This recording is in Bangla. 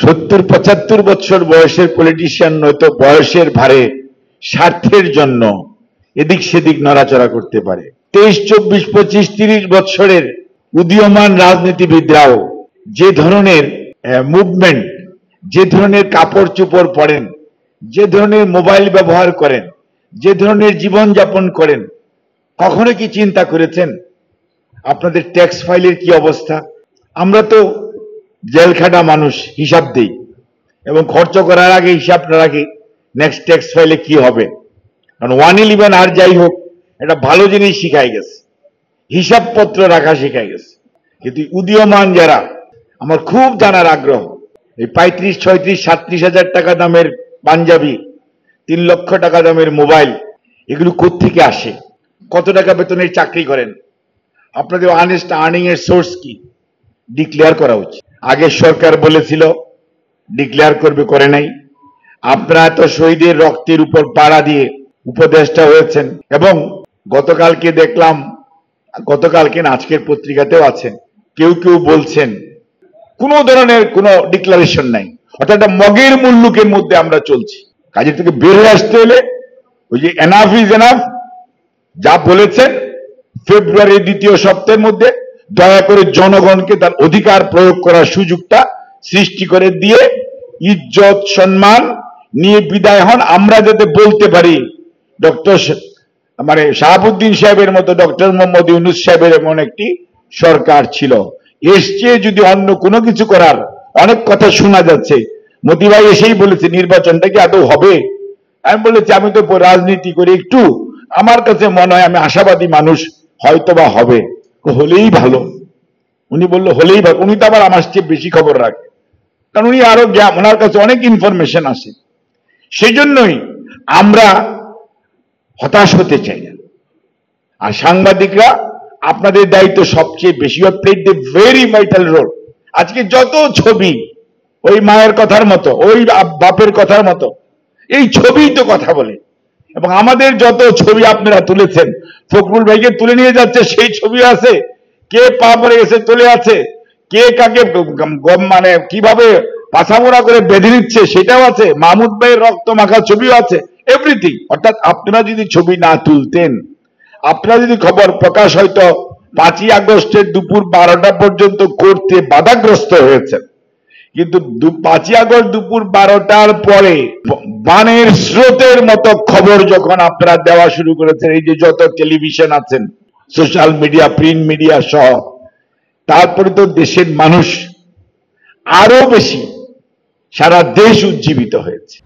70-75 বছর বয়সের পলিটিশিয়ান নয়তো বয়সের ভারে স্বার্থের জন্য এদিক সেদিক নড়াচড়া করতে পারে। 23, 24, 25, 30 বছরের উদীয়মান রাজনীতিবিদরাও যে ধরনের মুভমেন্ট, যে ধরনের কাপড় চোপড় পরেন, যে ধরনের মোবাইল ব্যবহার করেন, যে ধরনের জীবনযাপন করেন, কখনো কি চিন্তা করেছেন আপনাদের ট্যাক্স ফাইলের কি অবস্থা? আমরা তো জেলখাটা মানুষ, হিসাব দেই এবং খরচ করার আগে হিসাবটা রাখি নেক্সট ট্যাক্স ফাইলে কি হবে। কারণ 111 আর যাই হোক একটা ভালো জিনিস শিখাই গেছে, হিসাবপত্র রাখা শিখাই গেছে। কিন্তু উদীয়মান যারা, আমার খুব জানার আগ্রহ, এই 35, 36, 37 হাজার টাকা দামের পাঞ্জাবি, 3 লক্ষ টাকা দামের মোবাইল, এগুলো কোত্থেকে আসে? কত টাকা বেতনের চাকরি করেন? আপনাদের অনেস্ট আর্নিং এর সোর্স কি? ডিক্লেয়ার করা উচিত। আগের সরকার বলেছিল ডিক্লেয়ার করবে, করে নাই। আপনারা তো শহীদের রক্তের উপর পাড়া দিয়ে উপদেষ্টা হয়েছেন এবং গতকালকে দেখলাম, গতকালকে না আজকের পত্রিকাতেও আছে, কেউ কেউ বলছেন কোনো ধরনের কোনো ডিক্লারেশন নাই, অর্থাৎ একটা মগের মুল্লুকের মধ্যে আমরা চলছি। কাজের থেকে বের হয়ে আসতে হলে ওই যে এনাফ ইজ এনাফ যা বলেছেন ফেব্রুয়ারির 2য় সপ্তাহের মধ্যে দয়া করে জনগণকে তার অধিকার প্রয়োগ করার সুযোগটা সৃষ্টি করে দিয়ে ইজ্জত সম্মান নিয়ে বিদায় হন। আমরা যাতে বলতে পারি ডক্টর শাহাবুদ্দিন সাহেবের মতো ডক্টর মোহাম্মদ ইউনূস সাহেবের এমন একটি সরকার ছিল। এসছে যদি অন্য কোনো কিছু করার অনেক কথা শোনা যাচ্ছে। মোদি ভাই এসেই বলেছে নির্বাচনটা কি আদৌ হবে? আমি বলেছি আমি তো রাজনীতি করি একটু, আমার কাছে মনে হয় আমি আশাবাদী মানুষ, হয়তোবা হবে, হলেই ভালো। উনি বললো হলেই ভালো। উনি তো আবার আমার চেয়ে বেশি খবর রাখে, কারণ উনি আরো ওনার কাছে অনেক ইনফরমেশন আসে। সেই জন্যই আমরা হতাশ হতে চাই না। আর সাংবাদিকরা আপনাদের দায়িত্ব সবচেয়ে বেশি, played the very vital role. আজকে যত ছবি ওই মায়ের কথার মতো, ওই বাপের কথার মতো, এই ছবিই তো কথা বলে। এবং আমাদের যত ছবি আপনারা তুলেছেন, ফখরুল ভাইকে তুলে নিয়ে যাচ্ছে সেই ছবি আছে, কে পা পড়ে গেছে চলে আছে, কে কাকে কিভাবে পাছামোড়া করে বেঁধে নিচ্ছে সেটাও আছে, মাহমুদ ভাইয়ের রক্ত মাখা ছবিও আছে, এভরিথিং। অর্থাৎ আপনারা যদি ছবি না তুলতেন, আপনারা যদি খবর প্রকাশ হয়তো 5ই আগস্টের দুপুর 12টা পর্যন্ত করতে বাধাগ্রস্ত হয়েছে, কিন্তু 5ই আগস্ট দুপুর 12টার পরে বানের স্রোতের মতো খবর যখন আপনারা দেওয়া শুরু করেছেন, এই যে যত টেলিভিশন আছেন, সোশ্যাল মিডিয়া, প্রিন্ট মিডিয়া সহ, তারপরে তো দেশের মানুষ আরো বেশি, সারা দেশ উজ্জীবিত হয়েছে।